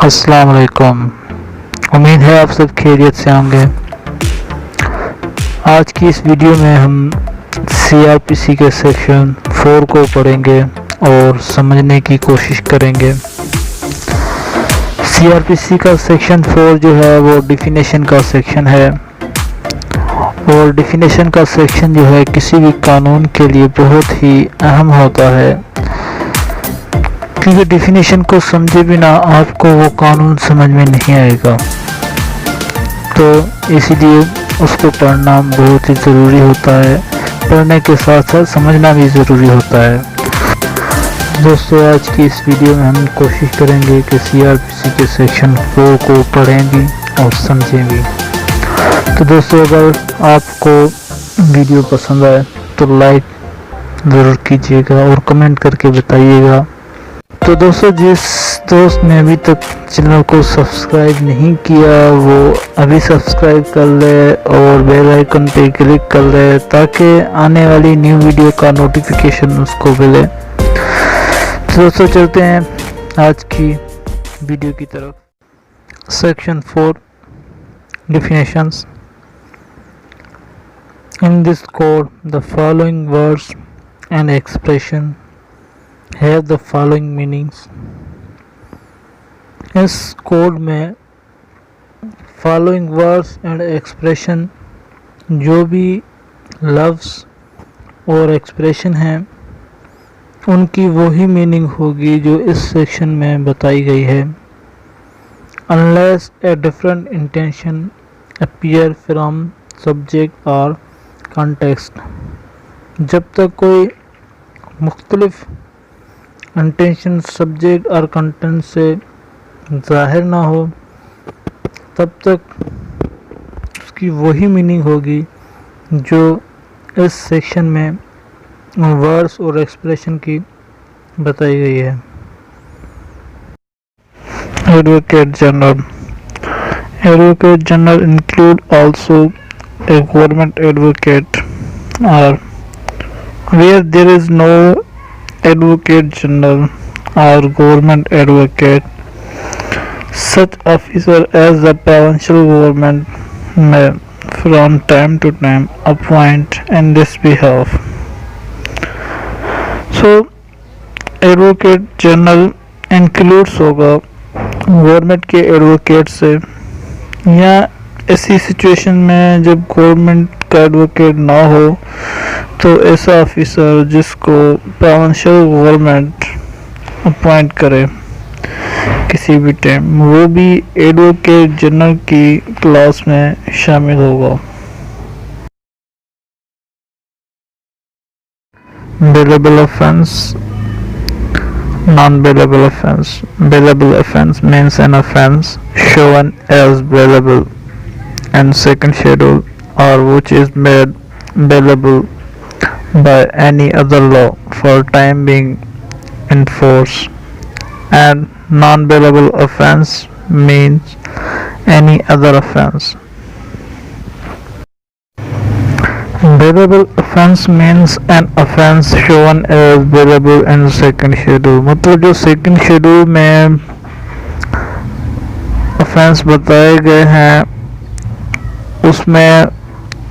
अस्सलाम वालेकुम। उम्मीद है आप सब खैरियत से होंगे। आज की इस वीडियो में हम सीआरपीसी के सेक्शन 4 को पढ़ेंगे और समझने की कोशिश करेंगे। सीआरपीसी का सेक्शन 4 जो है वो डिफिनेशन का सेक्शन है और डिफिनेशन का सेक्शन जो है किसी भी कानून के लिए बहुत ही अहम होता है, क्योंकि डिफिनेशन को समझे बिना आपको वो कानून समझ में नहीं आएगा। तो इसीलिए उसको पढ़ना बहुत ही ज़रूरी होता है। पढ़ने के साथ साथ समझना भी ज़रूरी होता है। दोस्तों, आज की इस वीडियो में हम कोशिश करेंगे कि सीआरपीसी के सेक्शन 4 को पढ़ें भी और समझें भी। तो दोस्तों, अगर आपको वीडियो पसंद आए तो लाइक ज़रूर कीजिएगा और कमेंट करके बताइएगा। तो दोस्तों, जिस दोस्त ने अभी तक चैनल को सब्सक्राइब नहीं किया वो अभी सब्सक्राइब कर ले और बेल आइकन पे क्लिक कर ले ताकि आने वाली न्यू वीडियो का नोटिफिकेशन उसको मिले। तो दोस्तों, चलते हैं आज की वीडियो की तरफ। Section 4 definitions. In this code the following words and expression have the following meanings। इस कोड में फॉलोइंग वर्ड्स एंड एक्सप्रेशन, जो भी लफ्ज़ और एक्सप्रेशन हैं उनकी वही मीनिंग होगी जो इस सेक्शन में बताई गई है। Unless a different intention appear from subject और कॉन्टेक्स्ट, जब तक कोई मुख्तलिफ इंटेंशन सब्जेक्ट और कंटेंट से ज़ाहिर ना हो तब तक उसकी वही मीनिंग होगी जो इस सेक्शन में वर्ड्स और एक्सप्रेशन की बताई गई है। Advocate general. Advocate general include also ए गवर्नमेंट एडवोकेट और where there is no advocate general or government advocate, such officer as the provincial government may from time to time appoint in this behalf। So advocate general includes होगा government के advocate से, या ऐसी situation में जब government का advocate ना हो तो ऐसा ऑफिसर जिसको प्रोविंशियल गवर्नमेंट अपॉइंट करे किसी भी टाइम, वो भी एडवोकेट जनरल की क्लास में शामिल होगा। Bailable offence, non bailable offence. Bailable offence means an offence shown as bailable in second schedule or which is made bailable by any other law for time being in force, and non-bailable offense means any other offense। Bailable offense means an offense shown as bailable in second schedule। मतलब जो second schedule में offense बताए गए हैं उसमें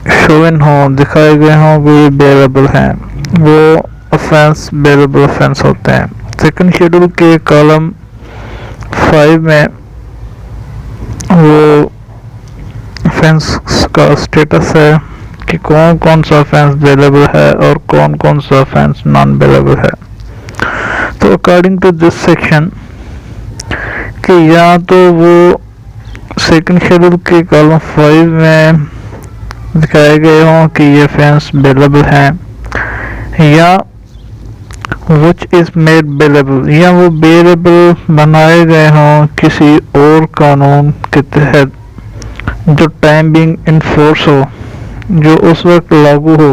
शोवन हो, दिखाए गए हों वो बेलेबल हैं, वो ऑफेंस बेलेबल ऑफेंस होते हैं। सेकंड शेड्यूल के कॉलम 5 में वो ऑफेंस का स्टेटस है कि कौन कौन सा ऑफेंस बेलेबल है और कौन कौन सा ऑफेंस नॉन बेलेबल है। तो अकॉर्डिंग टू दिस सेक्शन कि या तो वो सेकंड शेड्यूल के कॉलम 5 में दिखाए गए हों कि ये ऑफेंस बेलेबल हैं, या विच इज मेड बेलेबल, या वो बेलेबल बनाए गए हों किसी और कानून के तहत जो टाइम बीइंग इन फोर्स हो, जो उस वक्त लागू हो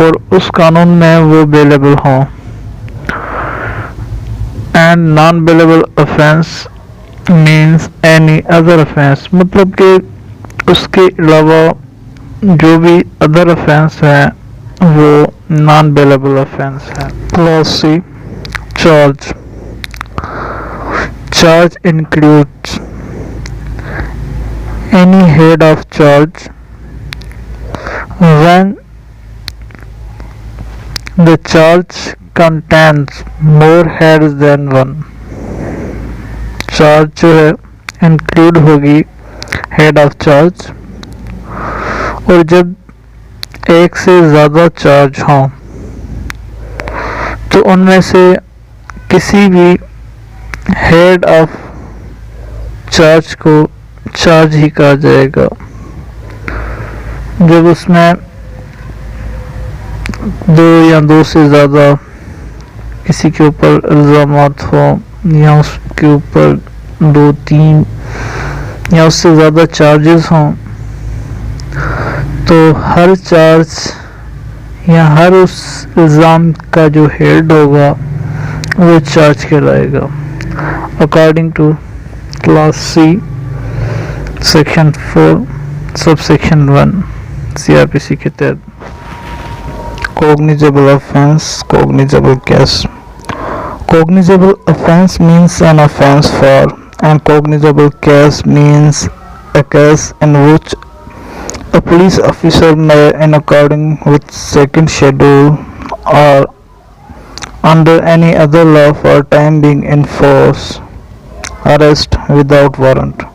और उस कानून में वो बेलेबल हों। And non bailable offence means any other offence, मतलब कि उसके अलावा जो भी अदर ऑफेंस है वो नॉन बेलेबल ऑफेंस है। Clause C, charge. charge includes any head of charge when the charge contains more heads than one। Charge जो है इंक्लूड होगी हेड ऑफ चार्ज, और जब एक से ज़्यादा चार्ज हों तो उनमें से किसी भी हेड ऑफ चार्ज को चार्ज ही कहा जाएगा। जब उसमें दो या दो से ज़्यादा किसी के ऊपर इल्ज़ामात हो, या उसके ऊपर दो तीन या उससे ज़्यादा चार्जेस हों, तो हर चार्ज या हर उस इल्ज़ाम का जो हेड होगा वो चार्ज कहलाएगा। According to class C section 4 subsection 1 CRPC के तहत। Cognizable offense, cognizable case. Cognizable offense means an offense for, and cognizable case means a case in which a police officer may, in accordance with second schedule or under any other law for time being enforce, arrest without warrant।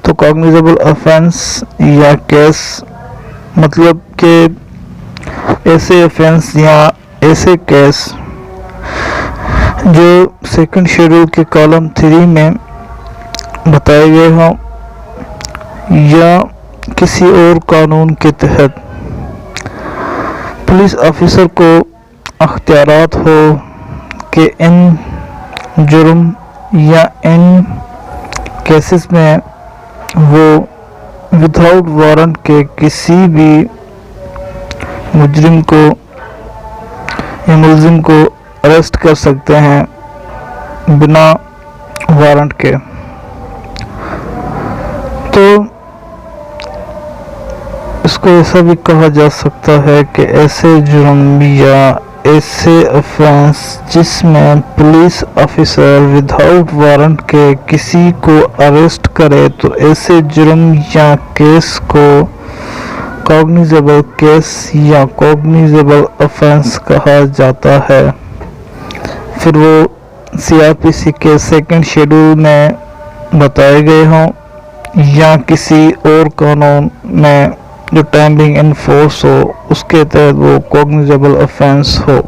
तो cognizable offense या case मतलब के ऐसे offence या ऐसे case जो second schedule के column 3 में बताए गए हों या किसी और कानून के तहत पुलिस ऑफिसर को अख्तियारात हो कि इन जुर्म या इन केसेस में वो विदाउट वारंट के किसी भी मुजरिम को या मुलजिम को अरेस्ट कर सकते हैं बिना वारंट के। तो इसको ऐसा भी कहा जा सकता है कि ऐसे जुर्म या ऐसे ऑफेंस जिसमें पुलिस ऑफिसर विदाउट वारंट के किसी को अरेस्ट करे, तो ऐसे जुर्म या केस को कॉग्निजेबल केस या कॉग्निजेबल ऑफेंस कहा जाता है। फिर वो CRPC के सेकंड शेड्यूल में बताए गए हों या किसी और कानून में जो टाइम बीइंग एनफोर्स हो उसके तहत वो कॉग्निजेबल ऑफेंस हो।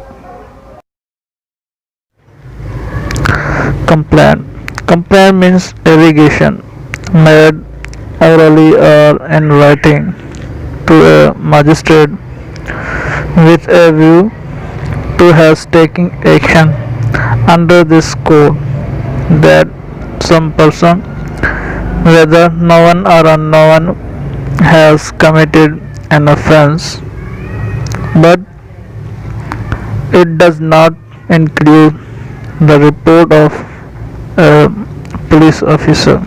Complaint means allegation made orally or in writing to a magistrate with a view to has taking action under this code that some person, whether known or unknown, has committed an offense, but it does not include the report of a police officer।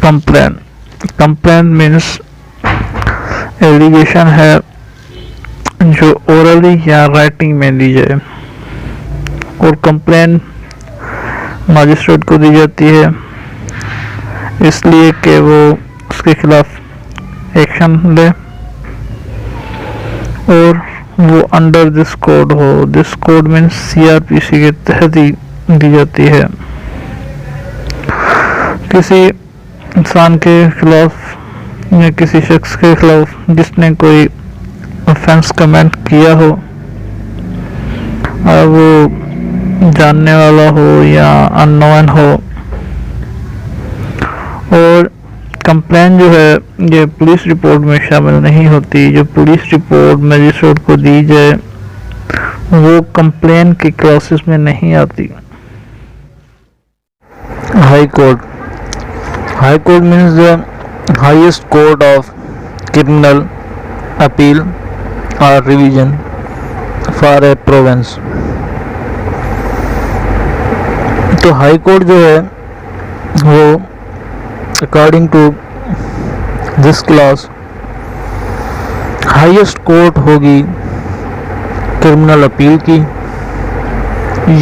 Complaint means allegation है जो orally या writing में दी जाए, और complaint magistrate को दी जाती है इसलिए कि वो उसके खिलाफ एक्शन ले और वो अंडर दिस कोड हो। दिस कोड मीन्स CRPC के तहत ही दी जाती है। किसी इंसान के खिलाफ या किसी शख्स के खिलाफ जिसने कोई ऑफेंस कमेंट किया हो, और वो जानने वाला हो या अननोन हो, और कंप्लेंट जो है ये पुलिस रिपोर्ट में शामिल नहीं होती। जो पुलिस रिपोर्ट मजिस्ट्रेट को दी जाए वो कंप्लेंट की क्लासेस में नहीं आती। High court High Court means the highest court of criminal appeal or revision for a province। तो हाई कोर्ट जो है वो according to this class highest court होगी क्रिमिनल अपील की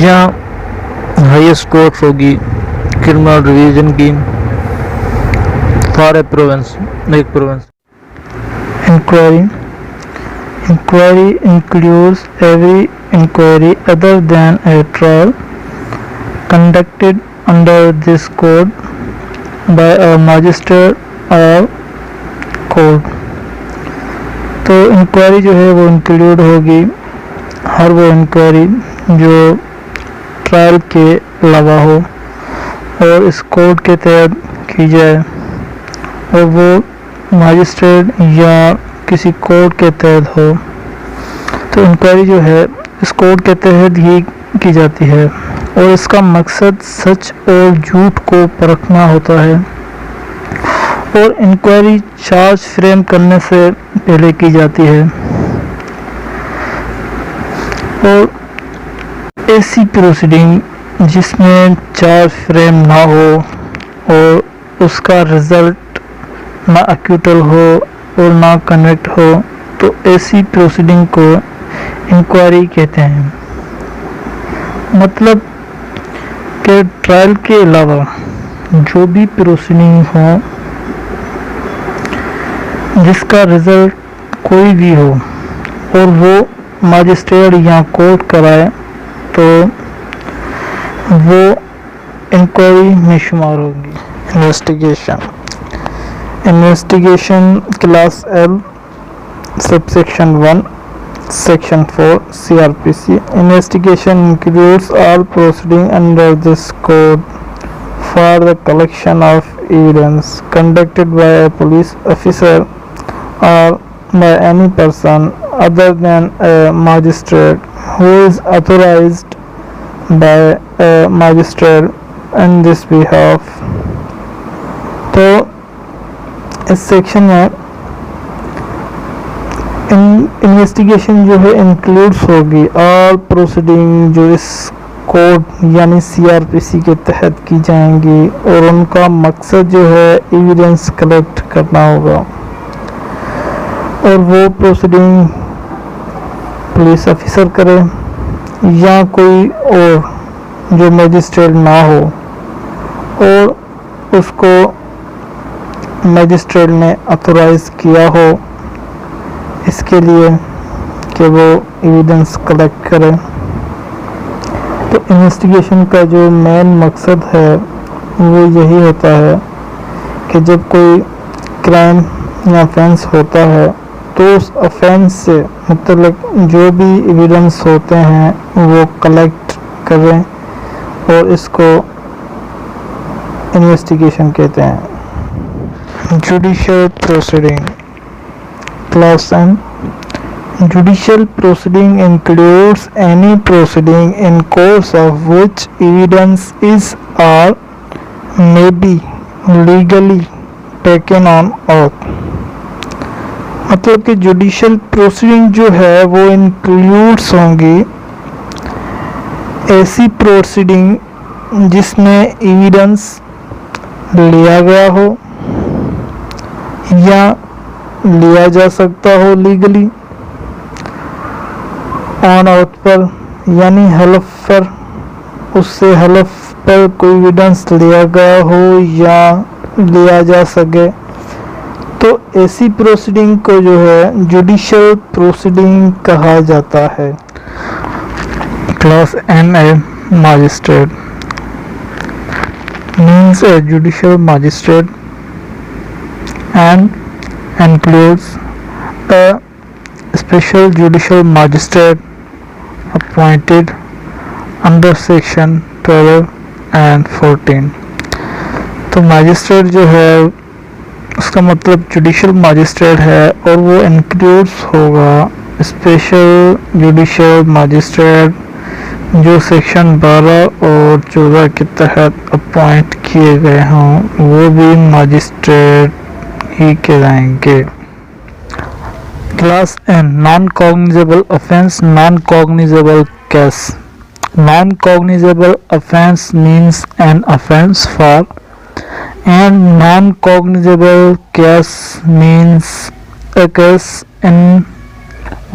या हाईएस्ट कोर्ट होगी क्रिमिनल डिवीजन की फॉर ए प्रोविंस, एक province. Inquiry Inquiry includes every inquiry other than a trial conducted under this code by a magistrate or court। तो inquiry जो है वो इंक्लूड होगी हर वो इंक्वायरी जो ट्रायल के अलावा हो और इस कोड के तहत की जाए और वो मैजिस्ट्रेट या किसी कोड के तहत हो। तो इंक्वायरी जो है इस कोड के तहत ही की जाती है और इसका मकसद सच और झूठ को परखना होता है और इंक्वायरी चार्ज फ्रेम करने से पहले की जाती है। और ऐसी प्रोसीडिंग जिसमें चार्ज फ्रेम ना हो और उसका रिजल्ट ना एक्यूटल हो और ना कन्विक्ट हो तो ऐसी प्रोसीडिंग को इंक्वायरी कहते हैं। मतलब कि ट्रायल के अलावा जो भी प्रोसीडिंग हो जिसका रिजल्ट कोई भी हो और वो मैजिस्ट्रेट या कोर्ट कराए तो वो इंक्वायरी में शुमार होगी। Investigation class L subsection 1 section 4 CRPC। Investigation includes all proceeding under this code for the collection of evidence conducted by a police officer or by any person other than a magistrate who is authorized by a magistrate in this behalf। तो इस section में investigation जो है includes होगी all proceeding जो इस code यानी CRPC के तहत की जाएंगी और उनका मकसद जो है एविडेंस कलेक्ट करना होगा और वो प्रोसीडिंग पुलिस ऑफिसर करे या कोई और जो मजिस्ट्रेट ना हो और उसको मजिस्ट्रेट ने ऑथोराइज किया हो इसके लिए कि वो एविडेंस कलेक्ट करे। तो इन्वेस्टिगेशन का जो मेन मकसद है वो यही होता है कि जब कोई क्राइम या ऑफेंस होता है तो उस ऑफेंस से मतलब जो भी एविडेंस होते हैं वो कलेक्ट करें और इसको इन्वेस्टिगेशन कहते हैं। Judicial proceeding class M। Judicial proceeding includes any proceeding in course of which evidence is or may be legally taken on oath। मतलब कि जुडिशियल प्रोसीडिंग जो है वो इंक्लूड्स होंगी ऐसी प्रोसीडिंग जिसमें एविडेंस लिया गया हो या लिया जा सकता हो लीगली ऑन ऑथ पर यानी हलफ पर उससे हलफ पर कोई एविडेंस लिया गया हो या लिया जा सके तो ऐसी प्रोसीडिंग को जो है जुडिशियल प्रोसीडिंग कहा जाता है। Class NA magistrate means a judicial magistrate and includes a special judicial magistrate appointed under section 12 and 14। तो मैजिस्ट्रेट जो है उसका मतलब जुडिशियल मैजिस्ट्रेट है और वो इंक्लूड्स होगा स्पेशल जुडिशियल मैजिस्ट्रेट जो सेक्शन 12 और 14 के तहत अपॉइंट किए गए हों वो भी मैजिस्ट्रेट ही कहलाएंगे। Class N non cognizable offence non cognizable case. Non cognizable offence means an offence for and non-cognizable case means a case in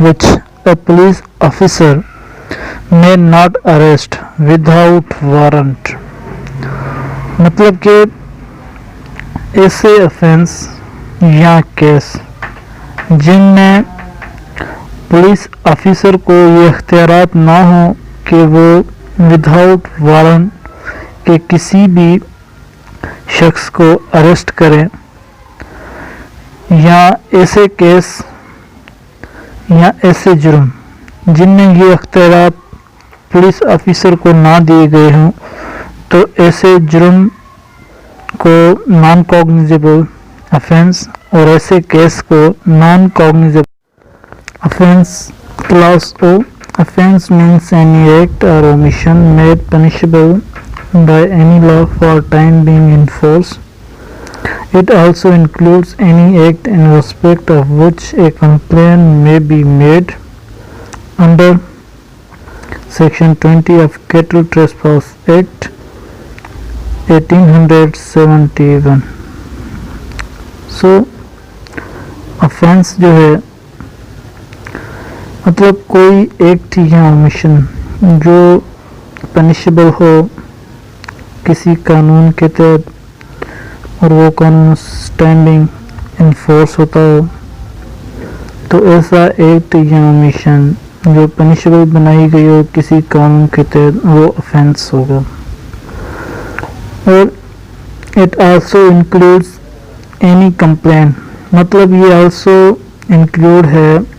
which a police officer may not arrest without warrant, मतलब कि ऐसे offence या case जिनमें police officer को ये इख्तियारात ना हो कि वो विदाउट वारंट के किसी भी शख्स को अरेस्ट करें, या ऐसे केस या ऐसे जुर्म जिनमें ये इख्तियारात पुलिस ऑफिसर को ना दिए गए हों, तो ऐसे जुर्म को नॉन कॉग्निजेबल ऑफेंस और ऐसे केस को non cognizable offence. Class O, offense means any act or omission made punishable by any law for time being in force. It also includes any act in respect of which a complaint may be made under Section 20 of Cattle Trespass Act 1871. So, offense जो है मतलब कोई act या omission जो punishable हो किसी कानून के तहत और वो कानून स्टैंडिंग इन फोर्स होता हो, तो ऐसा एक्ट या ओमिशन जो पनिशेबल बनाई गई हो किसी कानून के तहत वो ऑफेंस होगा। और it also includes any complaint, मतलब ये आल्सो इंक्लूड है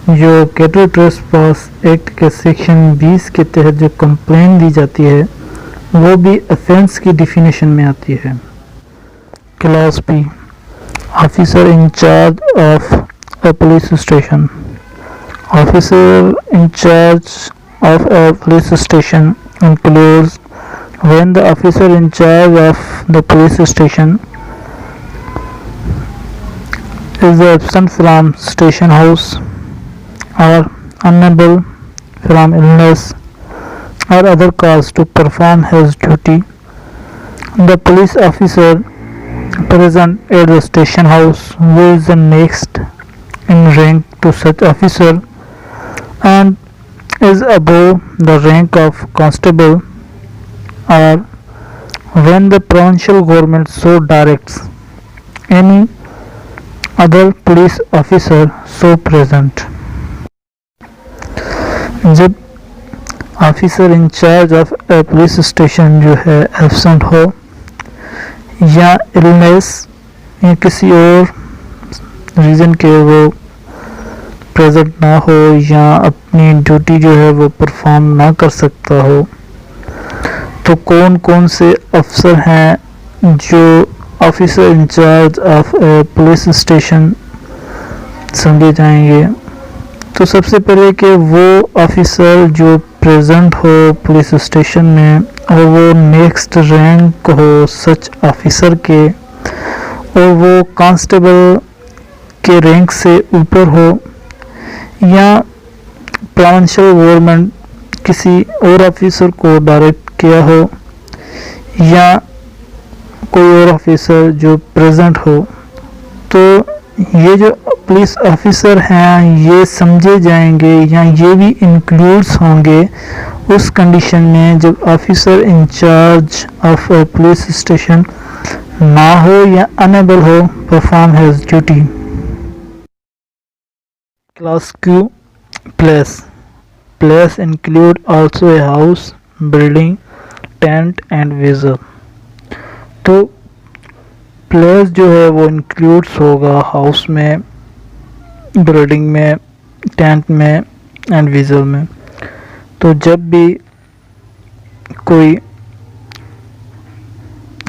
जो कैटल ट्रेसपास एक्ट के सेक्शन 20 के तहत जो कंप्लेन दी जाती है वो भी ऑफेंस की डिफिनेशन में आती है। Class B, officer in charge of a police station. Officer in charge of a police station includes when the officer in charge of the police station is absent from station house or unable from illness or other cause to perform his duty. The police officer present at the station house, who is the next in rank to such officer and is above the rank of constable, or when the provincial government so directs, any other police officer so present. जब officer in charge of a police station जो है absent हो या illness या किसी और reason के वो प्रेजेंट ना हो या अपनी ड्यूटी जो है वो परफॉर्म ना कर सकता हो, तो कौन कौन से अफसर हैं जो officer in charge of a police station समझे जाएंगे। तो सबसे पहले कि वो ऑफिसर जो प्रेजेंट हो पुलिस स्टेशन में और वो नेक्स्ट रैंक हो सच ऑफिसर के और वो कांस्टेबल के रैंक से ऊपर हो या प्रोविंशियल गवर्नमेंट किसी और ऑफिसर को डायरेक्ट किया हो या कोई और ऑफिसर जो प्रेजेंट हो, तो ये जो पुलिस ऑफिसर हैं ये समझे जाएंगे या ये भी इंक्लूड्स होंगे उस कंडीशन में जब officer in charge of a police station ना हो या अनेबल हो perform his duty. Class Q, place. Place include also a house, building, tent and vessel. तो प्लेस जो है वो इंक्लूड्स होगा हाउस में, बिल्डिंग में, टेंट में एंड विजल में। तो जब भी कोई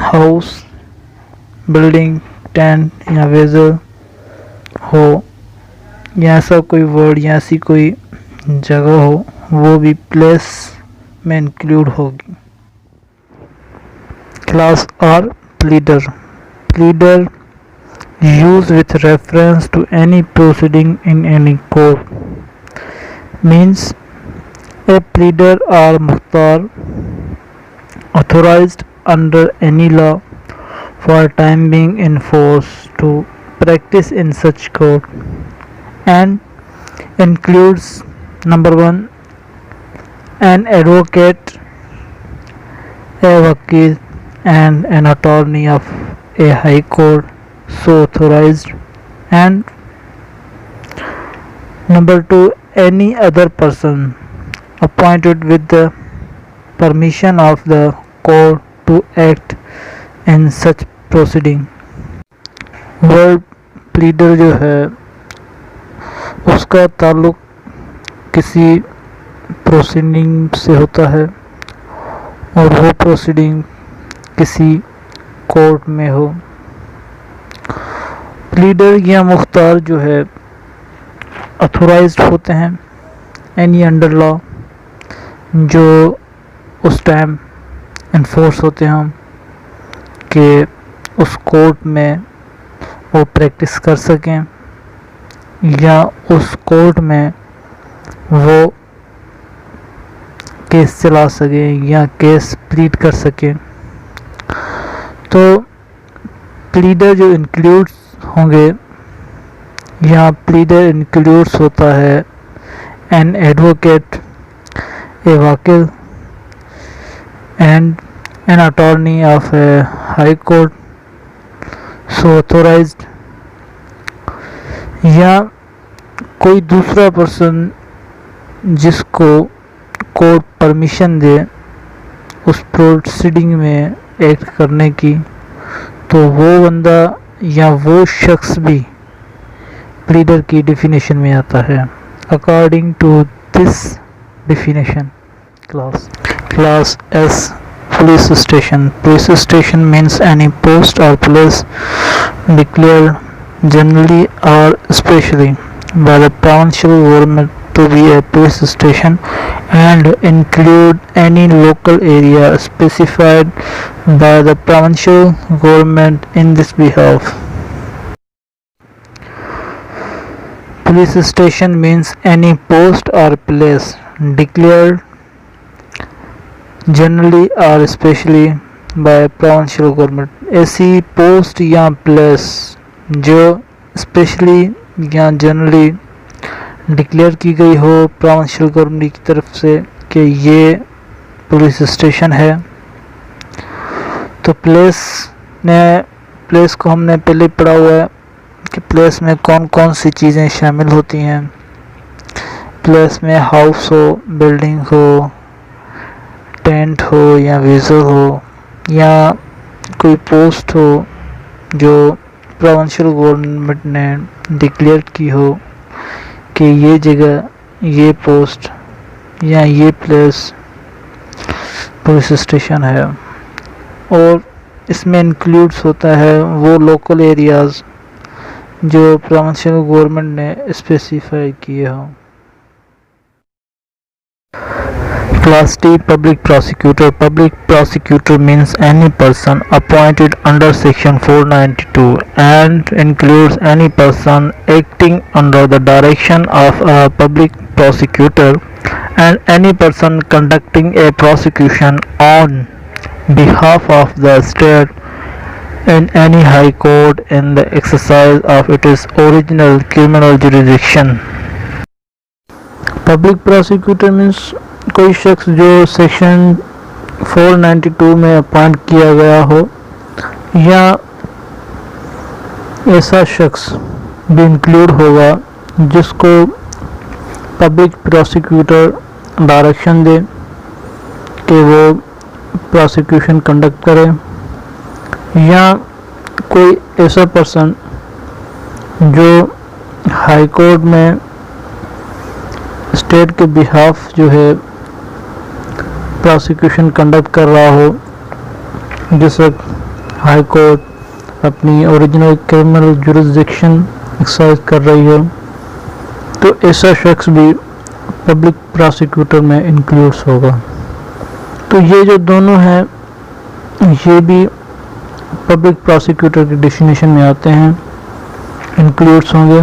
हाउस, बिल्डिंग, टेंट या विजल हो या ऐसा कोई वर्ड या ऐसी कोई जगह हो वो भी प्लेस में इंक्लूड होगी। Class R, pleader. Pleader used with reference to any proceeding in any court means a pleader or mukhtar authorized under any law for time being in force to practice in such court and includes number 1 an advocate, a वकील, and an attorney of a high court so authorized, and number 2, any other person appointed with the permission of the court to act in such proceeding. Word pleader जो है उसका ताल्लुक किसी proceeding से होता है और वो प्रोसीडिंग किसी कोर्ट में हो। प्लीडर या मुख्तार जो है अथोराइज्ड होते हैं एनी अंडर लॉ, जो उस टाइम इन्फोर्स होते हैं कि उस कोर्ट में वो प्रैक्टिस कर सकें या उस कोर्ट में वो केस चला सकें या केस प्लीड कर सकें। तो प्लीडर जो इंक्लूड्स होंगे, यहाँ प्लीडर इंक्लूड्स होता है N advocate, a vakil, and an attorney of a high court so authorised, या कोई दूसरा पर्सन जिसको कोर्ट परमिशन दे उस प्रोसीडिंग में एक्ट करने की, तो वो बंदा या वो शख्स भी प्लीडर की डेफिनेशन में आता है। According to this definition, class S police station. Police station means any post or place declared generally or specially by the provincial government to be a police station and include any local area specified by the provincial government in this behalf. Police station means any post or place declared generally or specially by provincial government. ऐसी post या place जो specially या generally declare की गई हो provincial government की तरफ से कि ये पुलिस स्टेशन है। तो प्लेस को हमने पहले पढ़ा हुआ है कि प्लेस में कौन कौन सी चीज़ें शामिल होती हैं। प्लेस में हाउस हो, बिल्डिंग हो, टेंट हो या विजल हो, या कोई पोस्ट हो जो प्रोविंशियल गवर्नमेंट ने डिक्लेयर की हो कि ये जगह, ये पोस्ट या ये प्लेस पुलिस स्टेशन है। और इसमें इंक्लूड्स होता है वो लोकल एरियाज़ जो प्रोविंशियल गवर्नमेंट ने स्पेसिफाई किए हों। Class T Public Prosecutor. Public prosecutor means any person appointed under section 492 and includes any person acting under the direction of a public prosecutor and any person conducting a prosecution on behalf of the state in any high court in the exercise of its original criminal jurisdiction. Public prosecutor means कोई शख्स जो section 492 में appoint किया गया हो, या ऐसा शख्स भी इंक्लूड होगा जिसको पब्लिक प्रोसिक्यूटर डायरेक्शन दे कि वो प्रोसिक्यूशन कंडक्ट करे, या कोई ऐसा पर्सन जो हाई कोर्ट में स्टेट के बिहाफ जो है प्रोसिक्यूशन कंडक्ट कर रहा हो। जिस वक्त हाई कोर्ट अपनी ओरिजिनल क्रिमिनल जुरिस्डिक्शन एक्सरसाइज कर रही हो, तो ऐसा शख्स भी पब्लिक प्रोसिक्यूटर में इंक्लूड्स होगा। तो ये जो दोनों हैं ये भी पब्लिक प्रोसिक्यूटर की डेफिनेशन में आते हैं, इंक्लूड्स होंगे।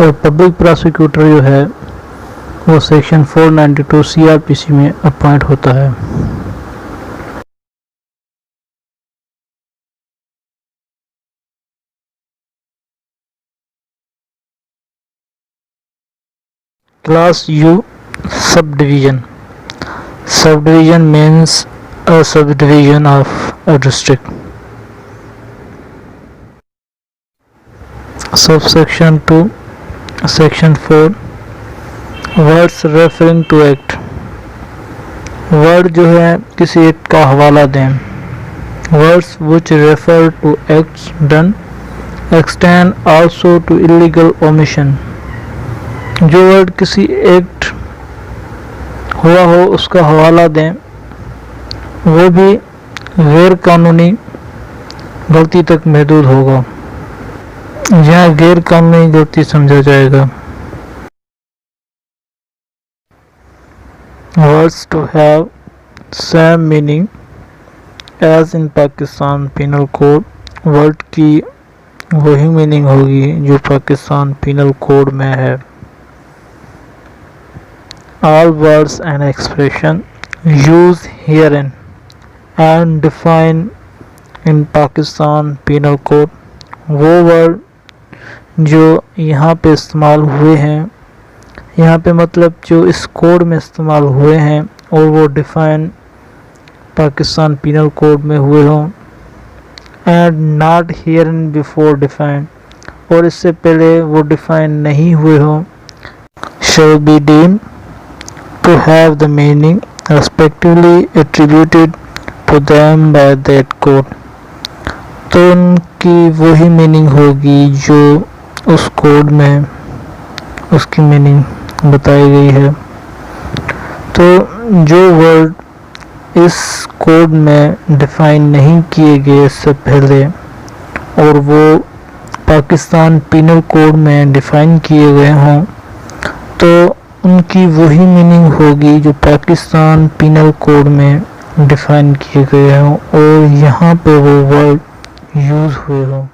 और पब्लिक प्रोसिक्यूटर जो है वो सेक्शन 492 CRPC में अपॉइंट होता है। Class U sub division. Subdivision means a subdivision of a district. Subsection 2, Section 4, Words referring to act. Word जो है किसी एक्ट का हवाला दें. Words which refer to acts done extend also to illegal omission. जो word किसी act हुआ हो उसका हवाला दें वो भी गैर कानूनी गलती तक महदूद होगा. यहाँ गैर कानूनी गलती समझा जाएगा. Words to have same meaning as in Pakistan Penal Code. Word की वही मीनिंग होगी जो पाकिस्तान पीनल कोड में है. All words and expression used herein and defined in Pakistan Penal Code. वो वर्ड जो यहाँ पे इस्तेमाल हुए हैं, यहाँ पे मतलब जो इस कोड में इस्तेमाल हुए हैं और वो डिफ़ाइन पाकिस्तान पीनल कोड में हुए हों. एंड नॉट हियरइन बिफोर डिफाइंड, और इससे पहले वो डिफ़ाइन नहीं हुए हों. Shall be deemed to have the meaning respectively attributed to them by that code. तो उनकी वही मीनिंग होगी जो उस कोड में उसकी मीनिंग बताई गई है. तो जो वर्ड इस कोड में डिफ़ाइन नहीं किए गए इससे पहले और वो पाकिस्तान पीनल कोड में डिफ़ाइन किए गए हों तो उनकी वही मीनिंग होगी जो पाकिस्तान पीनल कोड में डिफ़ाइन किए गए हों और यहाँ पे वो वर्ड यूज़ हुए हों.